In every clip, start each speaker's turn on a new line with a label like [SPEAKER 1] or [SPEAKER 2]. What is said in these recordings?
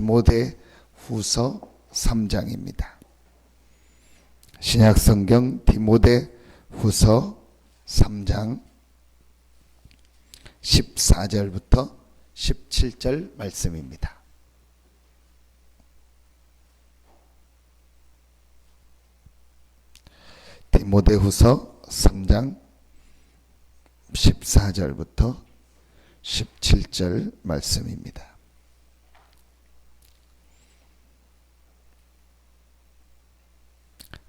[SPEAKER 1] 디모데후서 3장입니다. 신약성경 디모데후서 3장 14절부터 17절 말씀입니다. 디모데후서 3장 14절부터 17절 말씀입니다.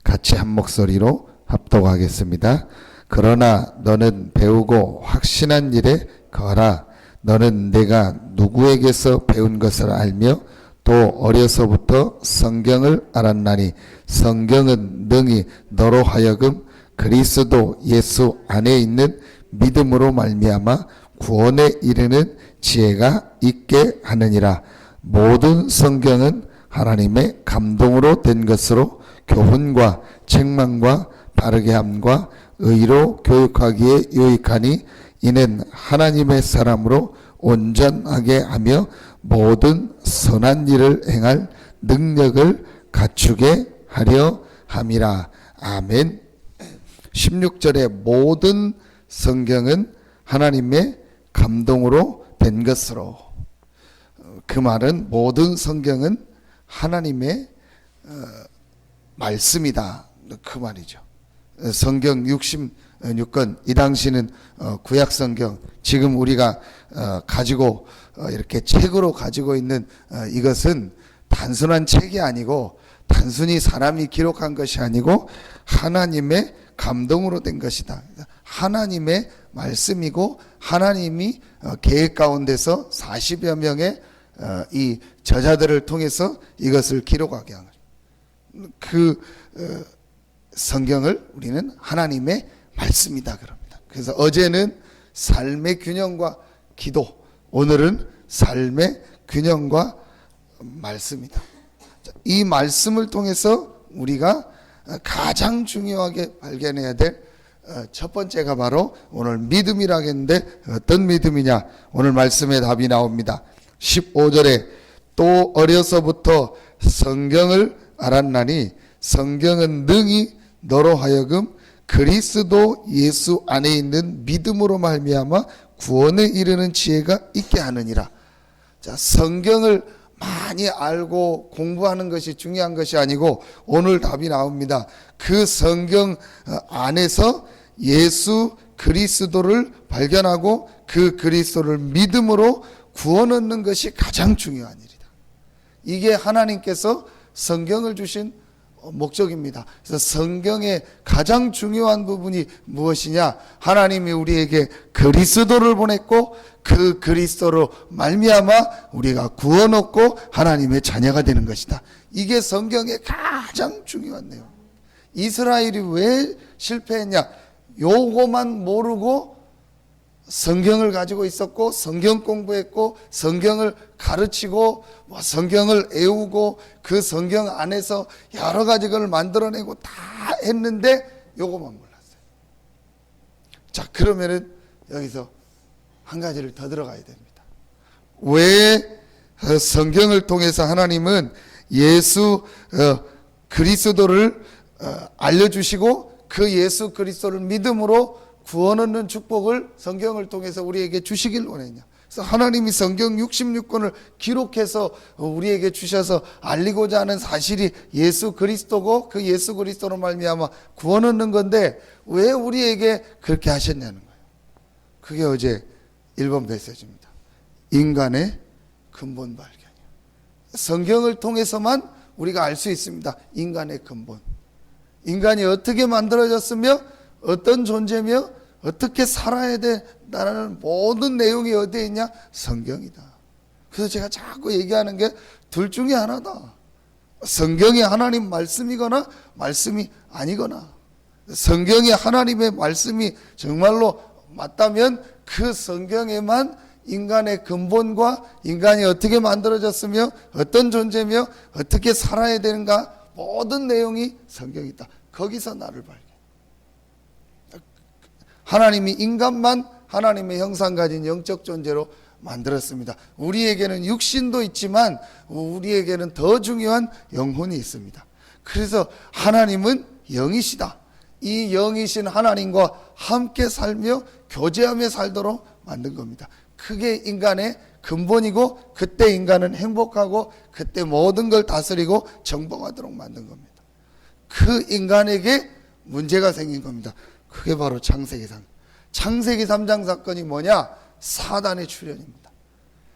[SPEAKER 1] 같이 한 목소리로 합독하겠습니다. 그러나 너는 배우고 확신한 일에 거하라. 너는 내가 누구에게서 배운 것을 알며 또 어려서부터 성경을 알았나니 성경은 능히 너로 하여금 그리스도 예수 안에 있는 믿음으로 말미암아 구원에 이르는 지혜가 있게 하느니라. 모든 성경은 하나님의 감동으로 된 것으로 교훈과 책망과 바르게 함과 의로 교육하기에 유익하니 이는 하나님의 사람으로 온전하게 하며 모든 선한 일을 행할 능력을 갖추게 하려 함이라. 아멘. 16절에 모든 성경은 하나님의 감동으로 된 것으로, 그 말은 모든 성경은 하나님의 말씀이다, 그 말이죠. 성경 66권, 이 당시는 구약 성경, 지금 우리가 가지고 이렇게 책으로 가지고 있는 이것은 단순한 책이 아니고 단순히 사람이 기록한 것이 아니고 하나님의 감동으로 된 것이다. 하나님의 말씀이고 하나님이 계획 가운데서 40여 명의 이 저자들을 통해서 이것을 기록하게 한 거죠. 그 성경을 우리는 하나님의 말씀이다 그럽니다. 그래서 어제는 삶의 균형과 기도, 오늘은 삶의 균형과 말씀이다. 이 말씀을 통해서 우리가 가장 중요하게 발견해야 될 첫 번째가 바로 오늘 믿음이라겠는데, 어떤 믿음이냐? 오늘 말씀의 답이 나옵니다. 15절에 또 어려서부터 성경을 알았나니 성경은 능히 너로 하여금 그리스도 예수 안에 있는 믿음으로 말미암아 구원에 이르는 지혜가 있게 하느니라. 자, 성경을 많이 알고 공부하는 것이 중요한 것이 아니고 오늘 답이 나옵니다. 그 성경 안에서 예수 그리스도를 발견하고 그 그리스도를 믿음으로 구원 얻는 것이 가장 중요한 일이다. 이게 하나님께서 성경을 주신 목적입니다. 그래서 성경의 가장 중요한 부분이 무엇이냐? 하나님이 우리에게 그리스도를 보냈고 그 그리스도로 말미암아 우리가 구원 얻고 하나님의 자녀가 되는 것이다. 이게 성경의 가장 중요한 내용. 이스라엘이 왜 실패했냐? 요거만 모르고 성경을 가지고 있었고 성경 공부했고 성경을 가르치고 성경을 애우고 그 성경 안에서 여러 가지 걸 만들어내고 다 했는데 요거만 몰랐어요. 자, 그러면은 여기서 한 가지를 더 들어가야 됩니다. 왜 성경을 통해서 하나님은 예수 그리스도를 알려주시고 그 예수 그리스도를 믿음으로 구원 얻는 축복을 성경을 통해서 우리에게 주시길 원했냐? 그래서 하나님이 성경 66권을 기록해서 우리에게 주셔서 알리고자 하는 사실이 예수 그리스도고 그 예수 그리스도로 말미암아 구원 얻는 건데 왜 우리에게 그렇게 하셨냐는 거예요. 그게 어제 1번 메시지입니다. 인간의 근본 발견이에요. 성경을 통해서만 우리가 알 수 있습니다. 인간의 근본. 인간이 어떻게 만들어졌으며 어떤 존재며 어떻게 살아야 된다는 모든 내용이 어디에 있냐? 성경이다. 그래서 제가 자꾸 얘기하는 게 둘 중에 하나다. 성경이 하나님 말씀이거나 말씀이 아니거나. 성경이 하나님의 말씀이 정말로 맞다면 그 성경에만 인간의 근본과 인간이 어떻게 만들어졌으며 어떤 존재며 어떻게 살아야 되는가 모든 내용이 성경이다. 거기서 나를 발견. 하나님이 인간만 하나님의 형상 가진 영적 존재로 만들었습니다. 우리에게는 육신도 있지만 우리에게는 더 중요한 영혼이 있습니다. 그래서 하나님은 영이시다. 이 영이신 하나님과 함께 살며 교제하며 살도록 만든 겁니다. 그게 인간의 근본이고, 그때 인간은 행복하고 그때 모든 걸 다스리고 정복하도록 만든 겁니다. 그 인간에게 문제가 생긴 겁니다. 그게 바로 창세기 3장. 창세기 3장 사건이 뭐냐? 사단의 출현입니다.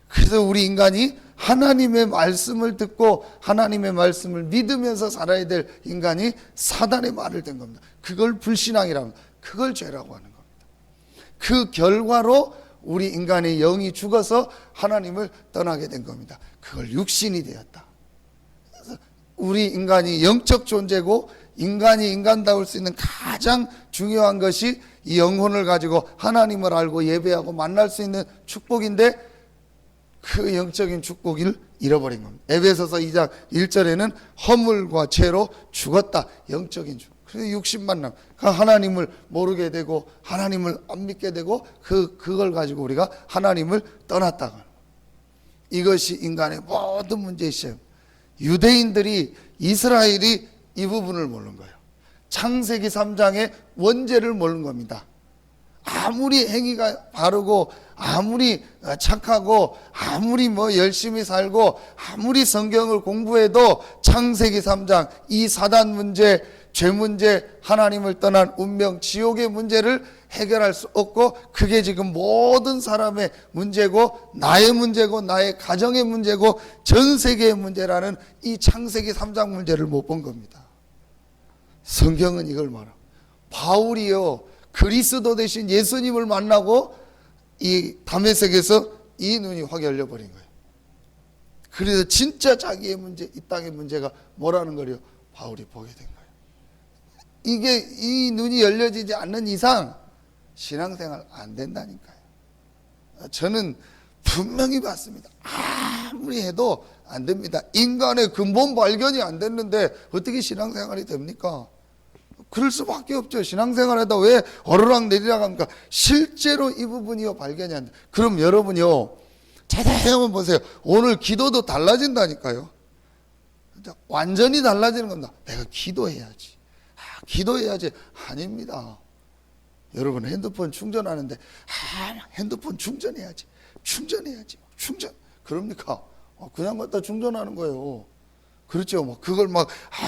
[SPEAKER 1] 그래서 우리 인간이 하나님의 말씀을 듣고 하나님의 말씀을 믿으면서 살아야 될 인간이 사단의 말을 든 겁니다. 그걸 불신앙이라고 합니다. 그걸 죄라고 하는 겁니다. 그 결과로 우리 인간의 영이 죽어서 하나님을 떠나게 된 겁니다. 그걸 육신이 되었다. 그래서 우리 인간이 영적 존재고, 인간이 인간다울 수 있는 가장 중요한 것이 이 영혼을 가지고 하나님을 알고 예배하고 만날 수 있는 축복인데, 그 영적인 축복을 잃어버린 겁니다. 에베소서 2장 1절에는 허물과 죄로 죽었다. 영적인 죽음. 그래서 육신만 남. 하나님을 모르게 되고 하나님을 안 믿게 되고 그걸 가지고 우리가 하나님을 떠났다가, 이것이 인간의 모든 문제이시죠. 유대인들이, 이스라엘이 이 부분을 모르는 거예요. 창세기 3장의 원죄를 모르는 겁니다. 아무리 행위가 바르고 아무리 착하고 아무리 열심히 살고 아무리 성경을 공부해도 창세기 3장 이 사단 문제, 죄 문제, 하나님을 떠난 운명, 지옥의 문제를 해결할 수 없고, 그게 지금 모든 사람의 문제고 나의 문제고 나의 가정의 문제고 전 세계의 문제라는 이 창세기 3장 문제를 못 본 겁니다. 성경은 이걸 말합니다. 바울이요, 그리스도 대신 예수님을 만나고 이 다메섹에서 이 눈이 확 열려버린 거예요. 그래서 진짜 자기의 문제, 이 땅의 문제가 뭐라는 거요 바울이 보게 된 거예요. 이게 이 눈이 열려지지 않는 이상 신앙생활 안 된다니까요. 저는 분명히 봤습니다. 아무리 해도 안 됩니다. 인간의 근본 발견이 안 됐는데 어떻게 신앙생활이 됩니까? 그럴 수밖에 없죠. 신앙생활하다 왜 오르락 내리락 합니까? 실제로 이 부분이요 발견이 안 돼. 그럼 여러분요, 자세히 한번 보세요. 오늘 기도도 달라진다니까요. 완전히 달라지는 겁니다. 내가 기도해야지. 기도해야지. 아닙니다. 여러분 핸드폰 충전하는데 핸드폰 충전해야지. 충전. 그럽니까? 그냥 갖다 충전하는 거예요. 그렇죠. 그걸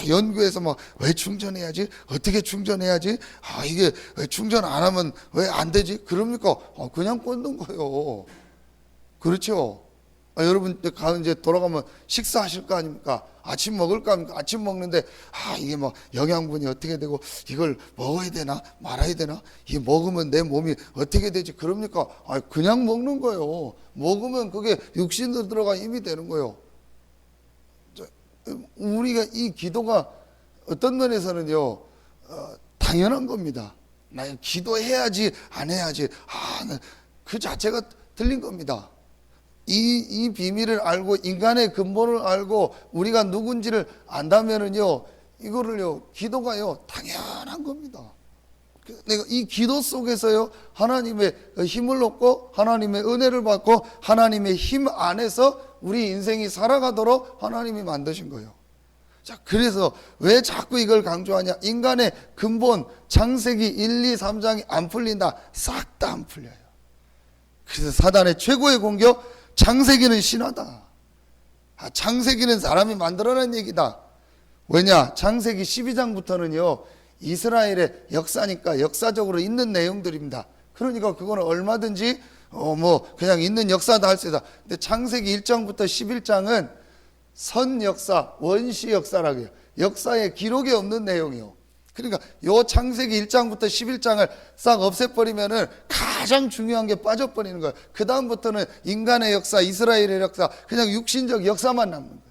[SPEAKER 1] 연구해서 왜 충전해야지? 어떻게 충전해야지? 이게 왜 충전 안 하면 왜 안 되지? 그럽니까? 그냥 꽂는 거예요. 그렇죠. 여러분 이제 돌아가면 식사하실 거 아닙니까? 아침 먹을 거 아닙니까? 아침 먹는데 이게 영양분이 어떻게 되고 이걸 먹어야 되나 말아야 되나? 이게 먹으면 내 몸이 어떻게 되지? 그럽니까? 그냥 먹는 거예요. 먹으면 그게 육신으로 들어가 힘이 되는 거예요. 우리가 이 기도가 어떤 면에서는요 당연한 겁니다. 나 기도해야지 안 해야지 그 자체가 틀린 겁니다. 이 비밀을 알고 인간의 근본을 알고 우리가 누군지를 안다면은요 이거를요 기도가요 당연한 겁니다. 내가 이 기도 속에서요 하나님의 힘을 얻고 하나님의 은혜를 받고 하나님의 힘 안에서 우리 인생이 살아가도록 하나님이 만드신 거예요. 자, 그래서 왜 자꾸 이걸 강조하냐? 인간의 근본 창세기 1, 2, 3장이 안 풀린다. 싹 다 안 풀려요. 그래서 사단의 최고의 공격, 창세기는 신화다. 창세기는 사람이 만들어낸 얘기다. 왜냐? 창세기 12장부터는요 이스라엘의 역사니까 역사적으로 있는 내용들입니다. 그러니까 그거는 얼마든지 그냥 있는 역사다 할 수 있다. 근데 창세기 1장부터 11장은 선 역사, 원시 역사라고 해요. 역사에 기록이 없는 내용이요. 그러니까 요 창세기 1장부터 11장을 싹 없애버리면은 가장 중요한 게 빠져버리는 거예요. 그 다음부터는 인간의 역사, 이스라엘의 역사, 그냥 육신적 역사만 남는 거예요.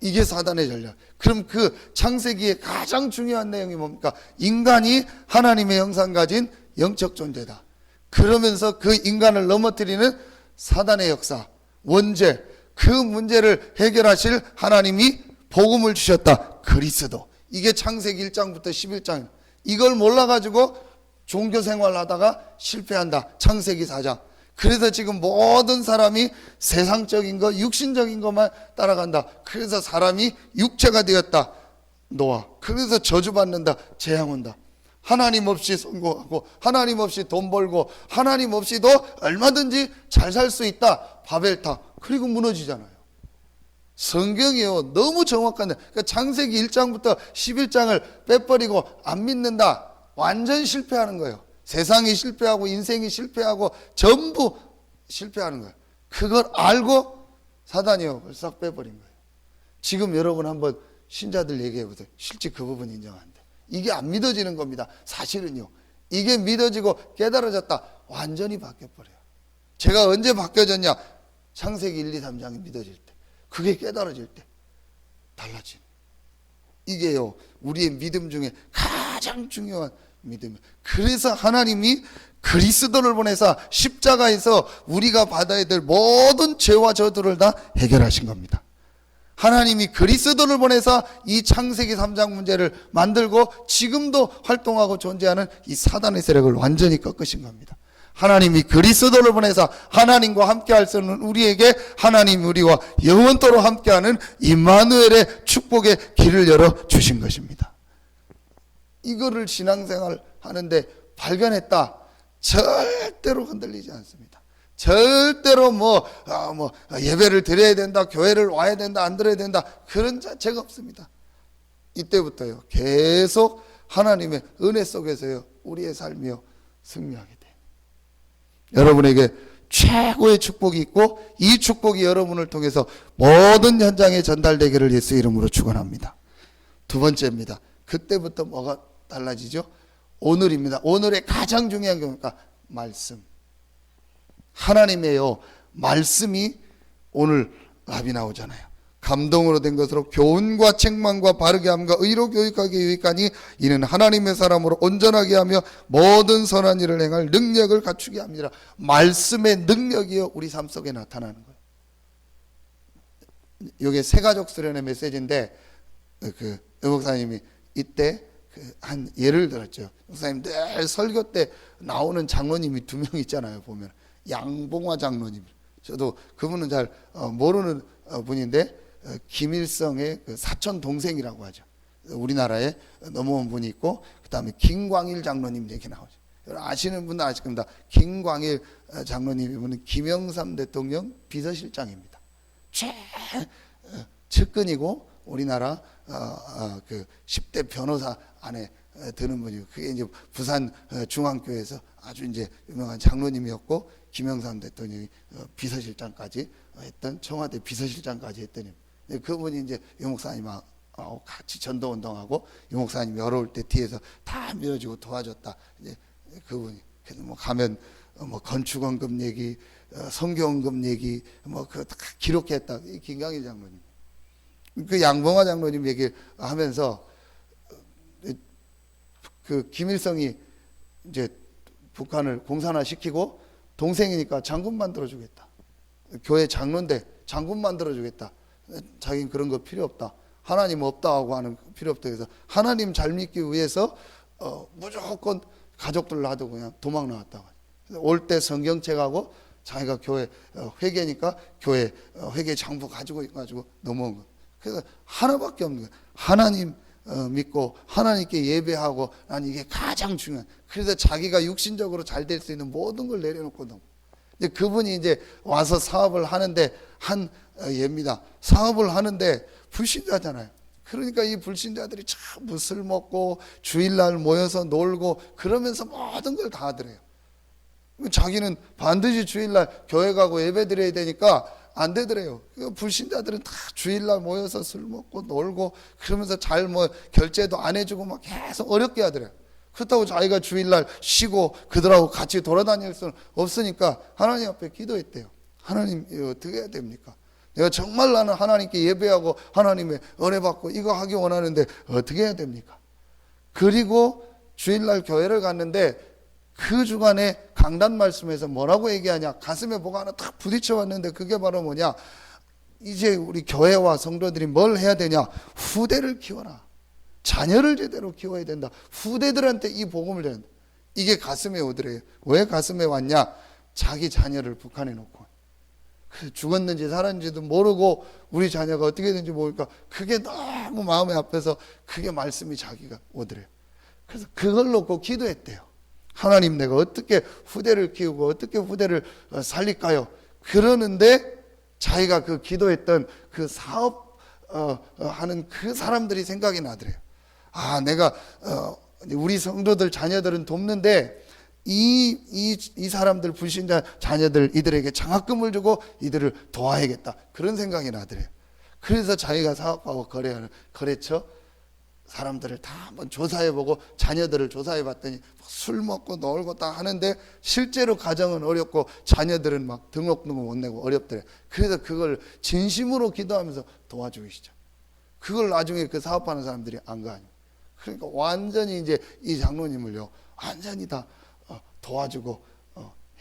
[SPEAKER 1] 이게 사단의 전략. 그럼 그 창세기의 가장 중요한 내용이 뭡니까? 인간이 하나님의 형상 가진 영적 존재다. 그러면서 그 인간을 넘어뜨리는 사단의 역사, 원죄, 그 문제를 해결하실 하나님이 복음을 주셨다. 그리스도. 이게 창세기 1장부터 11장. 이걸 몰라가지고 종교 생활을 하다가 실패한다. 창세기 4장. 그래서 지금 모든 사람이 세상적인 거, 육신적인 것만 따라간다. 그래서 사람이 육체가 되었다. 노아. 그래서 저주받는다. 재앙 온다. 하나님 없이 성공하고 하나님 없이 돈 벌고 하나님 없이도 얼마든지 잘 살 수 있다. 바벨탑. 그리고 무너지잖아요. 성경이요 너무 정확한데, 그러니까 창세기 1장부터 11장을 빼버리고 안 믿는다. 완전 실패하는 거예요. 세상이 실패하고 인생이 실패하고 전부 실패하는 거예요. 그걸 알고 사단이요 싹 빼버린 거예요. 지금 여러분 한번 신자들 얘기해 보세요. 실제 그 부분 인정 안 돼. 이게 안 믿어지는 겁니다. 사실은요. 이게 믿어지고 깨달아졌다. 완전히 바뀌어버려요. 제가 언제 바뀌어졌냐? 창세기 1, 2, 3장이 믿어질 때. 그게 깨달아질 때 달라진. 이게요 우리의 믿음 중에 가장 중요한 믿음이에요. 그래서 하나님이 그리스도를 보내사 십자가에서 우리가 받아야 될 모든 죄와 저주를 다 해결하신 겁니다. 하나님이 그리스도를 보내사 이 창세기 3장 문제를 만들고 지금도 활동하고 존재하는 이 사단의 세력을 완전히 꺾으신 겁니다. 하나님이 그리스도를 보내사 하나님과 함께할 수 있는 우리에게 하나님 우리와 영원토록 함께하는 임마누엘의 축복의 길을 열어주신 것입니다. 이거를 신앙생활 하는데 발견했다. 절대로 흔들리지 않습니다. 절대로 예배를 드려야 된다, 교회를 와야 된다, 안 들어야 된다, 그런 자체가 없습니다. 이때부터요 계속 하나님의 은혜 속에서요 우리의 삶이요 승리하게 돼요. 여러분에게 최고의 축복이 있고 이 축복이 여러분을 통해서 모든 현장에 전달되기를 예수 이름으로 축원합니다. 두 번째입니다. 그때부터 뭐가 달라지죠? 오늘입니다. 오늘의 가장 중요한 게 뭡니까? 말씀. 하나님의요 말씀이 오늘 답이 나오잖아요. 감동으로 된 것으로 교훈과 책망과 바르게 함과 의로 교육하게 유익하니 이는 하나님의 사람으로 온전하게 하며 모든 선한 일을 행할 능력을 갖추게 합니다. 말씀의 능력이요 우리 삶 속에 나타나는 거예요. 이게 세가족 수련의 메시지인데 목사님이 이때 한 예를 들었죠. 목사님 늘 설교 때 나오는 장로님이 두 명 있잖아요. 보면 양봉화 장로님. 저도 그분은 잘 모르는 분인데 김일성의 사촌 동생이라고 하죠. 우리나라에 넘어온 분이 있고 그 다음에 김광일 장로님 이렇게 나오죠. 아시는 분은 아실 겁니다. 김광일 장로님 이분은 김영삼 대통령 비서실장입니다. 측근이고 우리나라 그 10대 변호사 안에 드는 분이고 그게 이제 부산 중앙교회에서 아주 이제 유명한 장로님이었고 김영삼 대통령이 비서실장까지 했던 청와대 비서실장까지 했더니 그분이 이제 유 목사님하고 같이 전도운동하고 유 목사님이 어려울 때 뒤에서 다 밀어주고 도와줬다. 이제 그분이 그래서 가면 건축원금 얘기, 성경원금 얘기 그거 다 기록했다. 이 김광일 장로님. 그 양봉화 장로님 얘기하면서 그 김일성이 이제 북한을 공산화 시키고 동생이니까 장군 만들어주겠다. 교회 장로인데 장군 만들어주겠다. 자기는 그런 거 필요 없다. 하나님 없다 하고 하는 필요 없다. 그래서 하나님 잘 믿기 위해서 무조건 가족들 놔두고 그냥 도망 나왔다고. 올 때 성경책하고 자기가 교회 회계니까 교회 회계 장부 가지고 넘어온 거. 그래서 하나밖에 없는 거예요. 하나님 믿고 하나님께 예배하고 난 이게 가장 중요한. 그래서 자기가 육신적으로 잘 될 수 있는 모든 걸 내려놓고 넘어. 이제 그분이 이제 와서 사업을 하는데 한 예입니다. 사업을 하는데 불신자잖아요. 그러니까 이 불신자들이 참 술 먹고 주일날 모여서 놀고 그러면서 모든 걸 다 하더래요. 자기는 반드시 주일날 교회 가고 예배 드려야 되니까 안 되더래요. 불신자들은 다 주일날 모여서 술 먹고 놀고 그러면서 잘 결제도 안 해주고 막 계속 어렵게 하더래요. 그렇다고 자기가 주일날 쉬고 그들하고 같이 돌아다닐 수는 없으니까 하나님 앞에 기도했대요. 하나님 이거 어떻게 해야 됩니까? 내가 정말 나는 하나님께 예배하고 하나님의 은혜 받고 이거 하기 원하는데 어떻게 해야 됩니까? 그리고 주일날 교회를 갔는데 그 주간에 강단 말씀에서 뭐라고 얘기하냐? 가슴에 뭐가 하나 딱 부딪혀 왔는데 그게 바로 뭐냐? 이제 우리 교회와 성도들이 뭘 해야 되냐? 후대를 키워라. 자녀를 제대로 키워야 된다. 후대들한테 이 복음을 전한다. 이게 가슴에 오더래요. 왜 가슴에 왔냐? 자기 자녀를 북한에 놓고 죽었는지 살았는지도 모르고 우리 자녀가 어떻게 되는지 모르니까 그게 너무 마음이 아파서 그게 말씀이 자기가 오더래요. 그래서 그걸 놓고 기도했대요. 하나님, 내가 어떻게 후대를 키우고 어떻게 후대를 살릴까요? 그러는데 자기가 그 기도했던 그 사업 하는 그 사람들이 생각이 나더래요. 아, 내가 우리 성도들 자녀들은 돕는데 이 사람들 불신자 자녀들 이들에게 장학금을 주고 이들을 도와야겠다, 그런 생각이 나더래요. 그래서 자기가 사업하고 거래하는 거래처 사람들을 다 한번 조사해보고 자녀들을 조사해봤더니 술 먹고 놀고 다 하는데 실제로 가정은 어렵고 자녀들은 막 등록도 못 내고 어렵더래요. 그래서 그걸 진심으로 기도하면서 도와주기 시작. 그걸 나중에 그 사업하는 사람들이 안 가요. 그러니까 완전히 이제 이 장로님을요 완전히 다 도와주고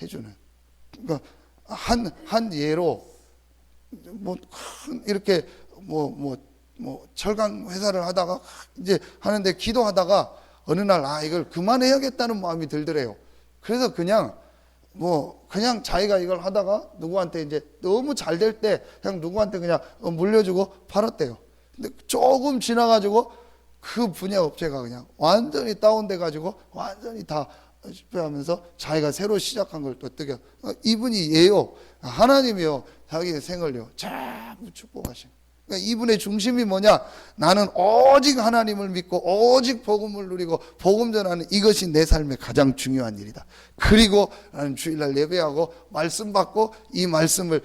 [SPEAKER 1] 해주는. 그러니까 한 예로 뭐 큰 이렇게 뭐 철강 회사를 하다가 이제 하는데 기도하다가 어느 날 이걸 그만해야겠다는 마음이 들더래요. 그래서 그냥 자기가 이걸 하다가 누구한테 이제 너무 잘 될 때 그냥 누구한테 그냥 물려주고 팔았대요. 근데 조금 지나가지고 그 분야 업체가 그냥 완전히 다운돼 가지고 완전히 다 실패하면서 자기가 새로 시작한 걸 또 어떻게 이분이 예요. 하나님이요 자기의 생을요 전부 축복하신. 그러니까 이분의 중심이 뭐냐? 나는 오직 하나님을 믿고 오직 복음을 누리고 복음 전하는 이것이 내 삶의 가장 중요한 일이다. 그리고 나는 주일날 예배하고 말씀 받고 이 말씀을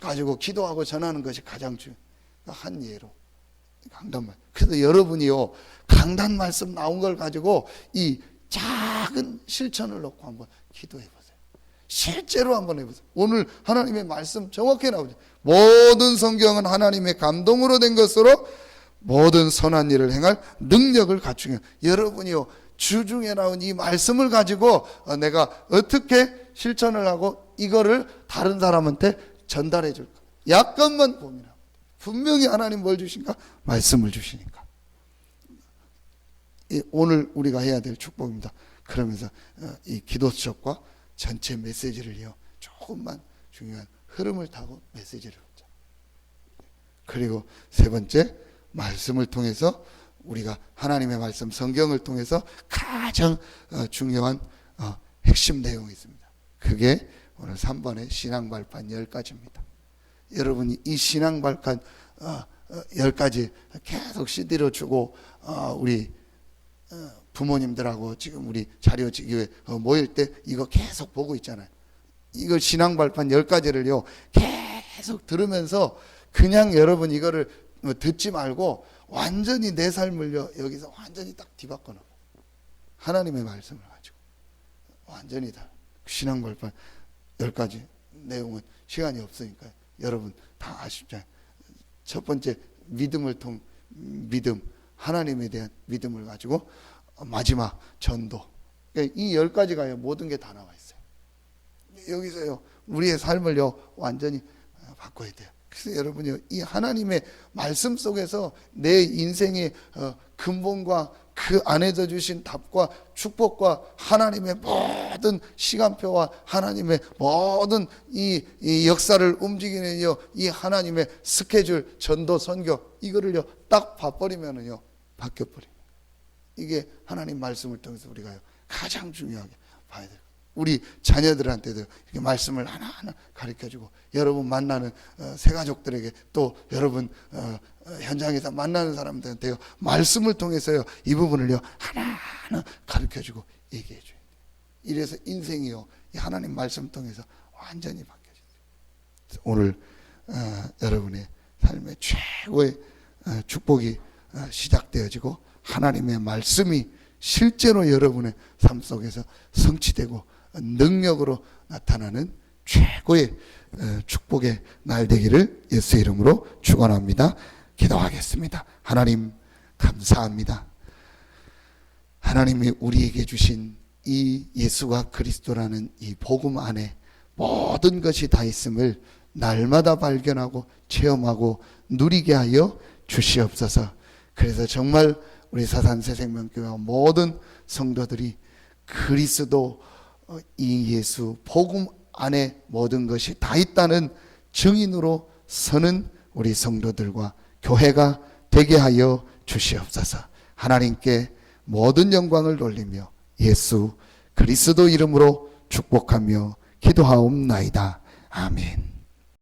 [SPEAKER 1] 가지고 기도하고 전하는 것이 가장 중요해. 그러니까 한 예로 강단말. 그래서 여러분이요 강단 말씀 나온 걸 가지고 이 작은 실천을 놓고 한번 기도해 보세요. 실제로 한번 해보세요. 오늘 하나님의 말씀 정확히 나오죠. 모든 성경은 하나님의 감동으로 된 것으로 모든 선한 일을 행할 능력을 갖추게. 여러분이요 주중에 나온 이 말씀을 가지고 내가 어떻게 실천을 하고 이거를 다른 사람한테 전달해 줄까. 약간만 고민하고 분명히 하나님 뭘 주신가? 말씀을 주시니까. 오늘 우리가 해야 될 축복입니다. 그러면서 이 기도 수첩과 전체 메시지를요 조금만 중요한 흐름을 타고 메시지를 보자. 그리고 세 번째, 말씀을 통해서 우리가 하나님의 말씀 성경을 통해서 가장 중요한 핵심 내용이 있습니다. 그게 오늘 3번의 신앙 발판 10가지입니다. 여러분이 이 신앙 발판 10가지 계속 CD로 주고 우리 부모님들하고 지금 우리 자료지교회 모일 때 이거 계속 보고 있잖아요. 이걸 신앙 발판 10가지를요 계속 들으면서 그냥 여러분 이거를 듣지 말고 완전히 내 삶을요 여기서 완전히 딱 뒤바꿔 놓아요. 하나님의 말씀을 가지고 완전히 다 신앙 발판 10가지 내용은 시간이 없으니까 여러분 다 아시잖아요. 첫 번째, 믿음, 하나님에 대한 믿음을 가지고 마지막 전도. 이 10가지가요 모든 게 다 나와 있어요. 여기서요 우리의 삶을요 완전히 바꿔야 돼요. 그래서 여러분이요 이 하나님의 말씀 속에서 내 인생의 근본과 그 안에서 주신 답과 축복과 하나님의 모든 시간표와 하나님의 모든 이 역사를 움직이는 이 하나님의 스케줄, 전도, 선교 이거를요 딱 봐버리면은요 바뀌어버립니다. 이게 하나님 말씀을 통해서 우리가요 가장 중요하게 봐야 돼요. 우리 자녀들한테도 이렇게 말씀을 하나하나 가르쳐주고 여러분 만나는 새가족들에게 또 여러분 현장에서 만나는 사람들한테요 말씀을 통해서요 이 부분을요 하나하나 가르쳐주고 얘기해줘야 돼요. 이래서 인생이요 이 하나님 말씀 통해서 완전히 바뀌어져요. 오늘 여러분의 삶의 최고의 축복이 시작되어지고 하나님의 말씀이 실제로 여러분의 삶 속에서 성취되고 능력으로 나타나는 최고의 축복의 날 되기를 예수 이름으로 축원합니다. 기도하겠습니다. 하나님 감사합니다. 하나님이 우리에게 주신 이 예수가 그리스도라는 이 복음 안에 모든 것이 다 있음을 날마다 발견하고 체험하고 누리게 하여 주시옵소서. 그래서 정말 우리 사산 새생명교회 모든 성도들이 그리스도 이 예수 복음 안에 모든 것이 다 있다는 증인으로 서는 우리 성도들과 교회가 되게 하여 주시옵소서. 하나님께 모든 영광을 돌리며 예수 그리스도 이름으로 축복하며 기도하옵나이다. 아멘.